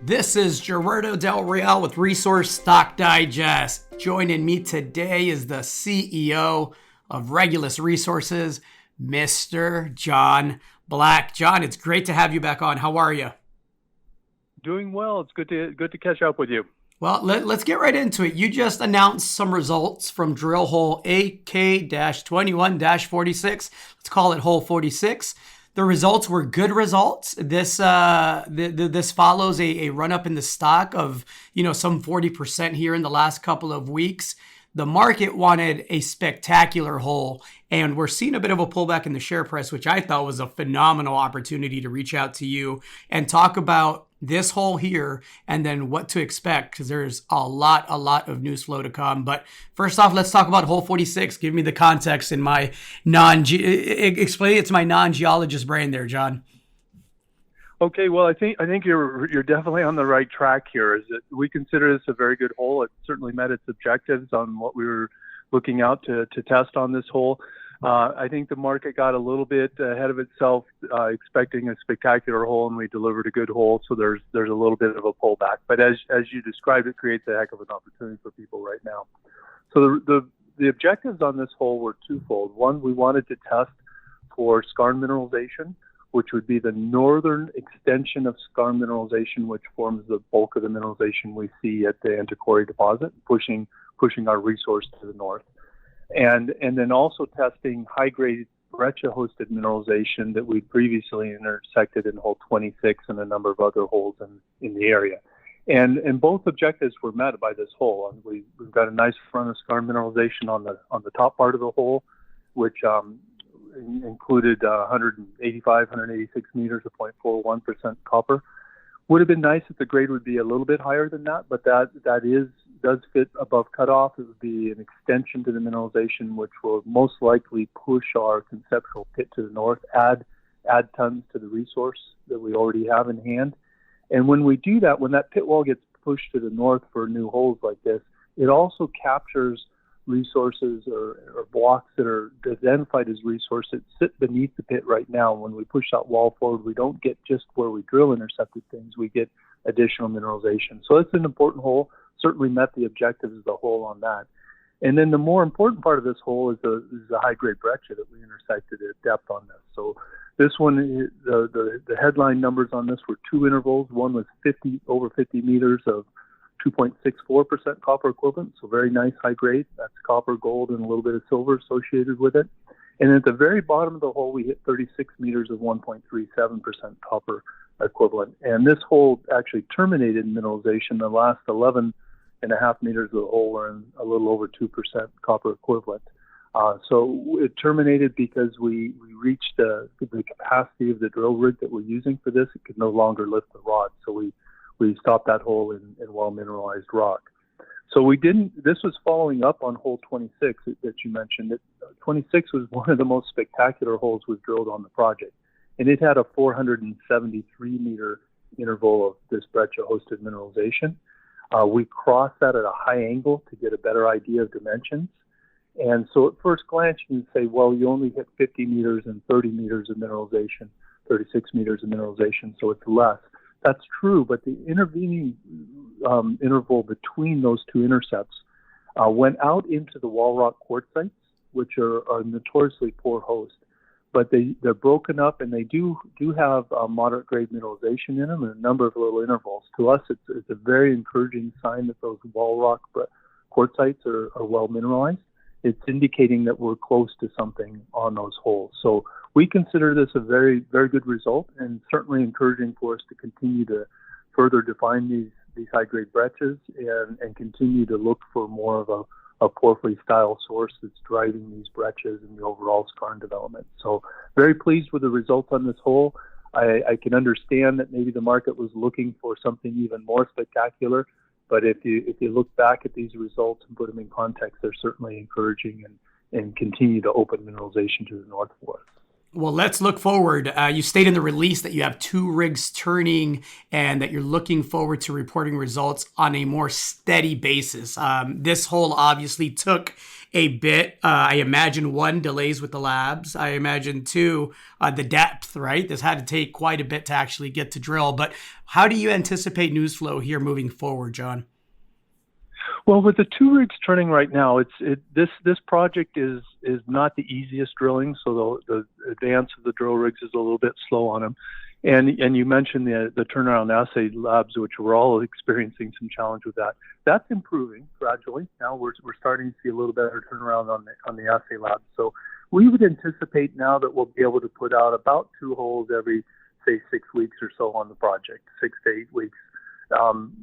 This is Gerardo Del Real with Resource Stock Digest. Joining me today is the CEO of Regulus Resources, Mr. John Black. John, it's great to have you back on. How are you? Doing well. It's good to catch up with you. Well, let's get right into it. You just announced some results from drill hole AK-21-46. Let's call it hole 46. The results were good results. This this follows a run up in the stock of some 40% here in the last couple of weeks. The market wanted a spectacular hole, and we're seeing a bit of a pullback in the share price, which I thought was a phenomenal opportunity to reach out to you and talk about this hole here and then what to expect, because there's a lot of news flow to come. But first off, let's talk about hole 46. Give me the context in my explain it to my non-geologist brain there, John. Okay, well, I think you're definitely on the right track here. Is that we consider this a very good hole. It certainly met its objectives on what we were looking out to test on this hole. I think the market got a little bit ahead of itself, expecting a spectacular hole, and we delivered a good hole. So there's a little bit of a pullback. But as you described, it creates a heck of an opportunity for people right now. So the objectives on this hole were twofold. One, we wanted to test for skarn mineralization, which would be the northern extension of skarn mineralization, which forms the bulk of the mineralization we see at the Antiquary deposit, pushing our resource to the north. And then also testing high-grade breccia-hosted mineralization that we previously intersected in hole 26 and a number of other holes in the area. And both objectives were met by this hole. And we've got a nice front of skarn mineralization on the top part of the hole, which included 186 meters of 0.41% copper. Would have been nice if the grade would be a little bit higher than that, but that does fit above cutoff. It would be an extension to the mineralization, which will most likely push our conceptual pit to the north, add tons to the resource that we already have in hand. And when we do that, when that pit wall gets pushed to the north for new holes like this, it also captures resources or blocks that are identified as resource that sit beneath the pit right now. When we push that wall forward, we don't get just where we drill intercepted things, we get additional mineralization. So it's an important hole, certainly met the objectives of the hole on that. And then the more important part of this hole is the high-grade breccia that we intersected at depth on this. So this one, the headline numbers on this were two intervals. One was over 50 meters of 2.64% copper equivalent, so very nice high grade. That's copper, gold, and a little bit of silver associated with it. And at the very bottom of the hole, we hit 36 meters of 1.37% copper equivalent. And this hole actually terminated in mineralization. The last 11.5 meters of the hole were in a little over 2% copper equivalent. So it terminated because we reached the capacity of the drill rig that we're using for this. It could no longer lift the rod, so we stopped that hole in well-mineralized rock. So this was following up on hole 26 that you mentioned. 26 was one of the most spectacular holes we've drilled on the project. And it had a 473-meter interval of this breccia-hosted mineralization. We crossed that at a high angle to get a better idea of dimensions. And so at first glance, you can say, well, you only hit 50 meters and 30 meters of mineralization, 36 meters of mineralization, so it's less. That's true, but the intervening interval between those two intercepts went out into the wall rock quartzites, which are notoriously poor host. But they're broken up, and they do have moderate grade mineralization in them and a number of little intervals. To us, it's a very encouraging sign that those wall rock quartzites are well mineralized. It's indicating that we're close to something on those holes. So we consider this a very, very good result, and certainly encouraging for us to continue to further define these high-grade breccias and continue to look for more of a porphyry-style source that's driving these breccias and the overall skarn development. So very pleased with the results on this hole. I can understand that maybe the market was looking for something even more spectacular, but if you look back at these results and put them in context, they're certainly encouraging and continue to open mineralization to the north for us. Well, let's look forward. You state in the release that you have 2 rigs turning and that you're looking forward to reporting results on a more steady basis. This hole obviously took a bit. I imagine 1, delays with the labs. I imagine 2, the depth, right? This had to take quite a bit to actually get to drill. But how do you anticipate news flow here moving forward, John? Well, with the 2 rigs turning right now, this project is not the easiest drilling, so the advance of the drill rigs is a little bit slow on them. And you mentioned the turnaround assay labs, which we're all experiencing some challenge with that. That's improving gradually. Now we're starting to see a little better turnaround on the assay labs. So we would anticipate now that we'll be able to put out about 2 holes every, say, 6 weeks or so on the project, 6 to 8 weeks,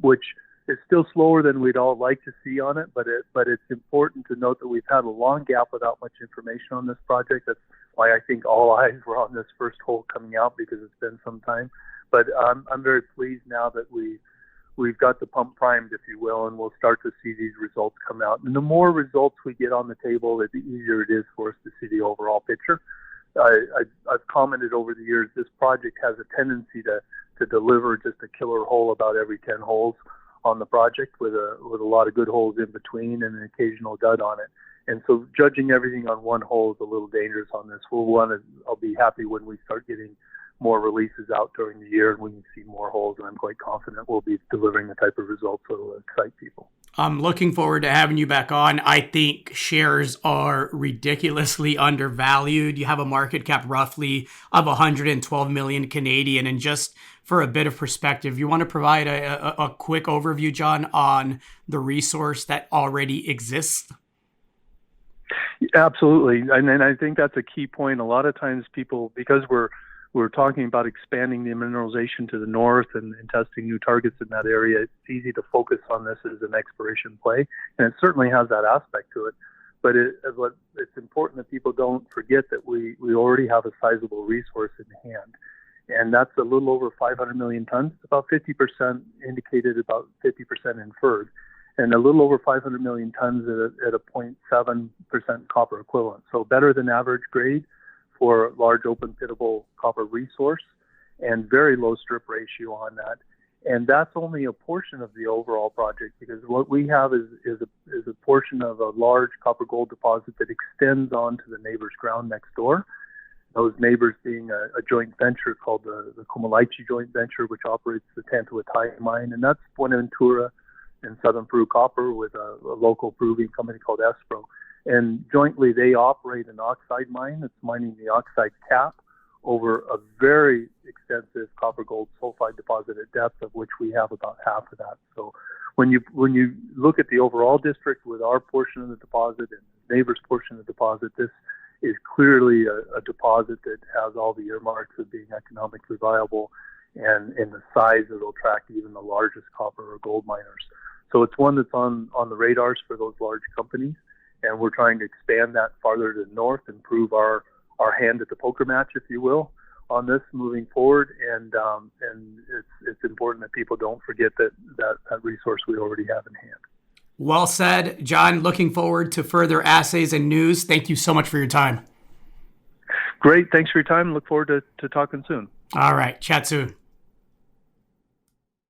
which is still slower than we'd all like to see on it, but it's important to note that we've had a long gap without much information on this project. That's why I think all eyes were on this first hole coming out, because it's been some time. But I'm very pleased now that we've got the pump primed, if you will, and we'll start to see these results come out. And the more results we get on the table, the easier it is for us to see the overall picture. I've commented over the years, this project has a tendency to deliver just a killer hole about every 10 holes on the project, with a lot of good holes in between and an occasional dud on it. And so judging everything on 1 hole is a little dangerous on this. I'll be happy when we start getting more releases out during the year and we can see more holes, and I'm quite confident we'll be delivering the type of results that will excite people. I'm looking forward to having you back on. I think shares are ridiculously undervalued. You have a market cap roughly of 112 million Canadian. And just for a bit of perspective, you want to provide a quick overview, John, on the resource that already exists? Absolutely. And I think that's a key point. A lot of times people, because we're talking about expanding the mineralization to the north and testing new targets in that area, it's easy to focus on this as an exploration play, and it certainly has that aspect to it. But it's important that people don't forget that we already have a sizable resource in hand, and that's a little over 500 million tons, about 50% indicated, about 50% inferred, and a little over 500 million tons at a 0.7% copper equivalent. So better than average grade for large open pittable copper resource, and very low strip ratio on that. And that's only a portion of the overall project, because what we have is a portion of a large copper gold deposit that extends onto the neighbor's ground next door. Those neighbors being a joint venture called the Comalaiche joint venture, which operates the Tantahuatay mine, and that's Buenaventura and Southern Peru Copper with a local Peruvian company called Espro. And jointly, they operate an oxide mine that's mining the oxide cap over a very extensive copper gold sulfide deposit at depth, of which we have about half of that. So when you look at the overall district with our portion of the deposit and the neighbor's portion of the deposit, this is clearly a deposit that has all the earmarks of being economically viable and in the size that will attract even the largest copper or gold miners. So it's one that's on the radars for those large companies. And we're trying to expand that farther to the north and prove our hand at the poker match, if you will, on this moving forward. And it's important that people don't forget that resource we already have in hand. Well said, John. Looking forward to further assays and news. Thank you so much for your time. Great. Thanks for your time. Look forward to talking soon. All right. Chat soon.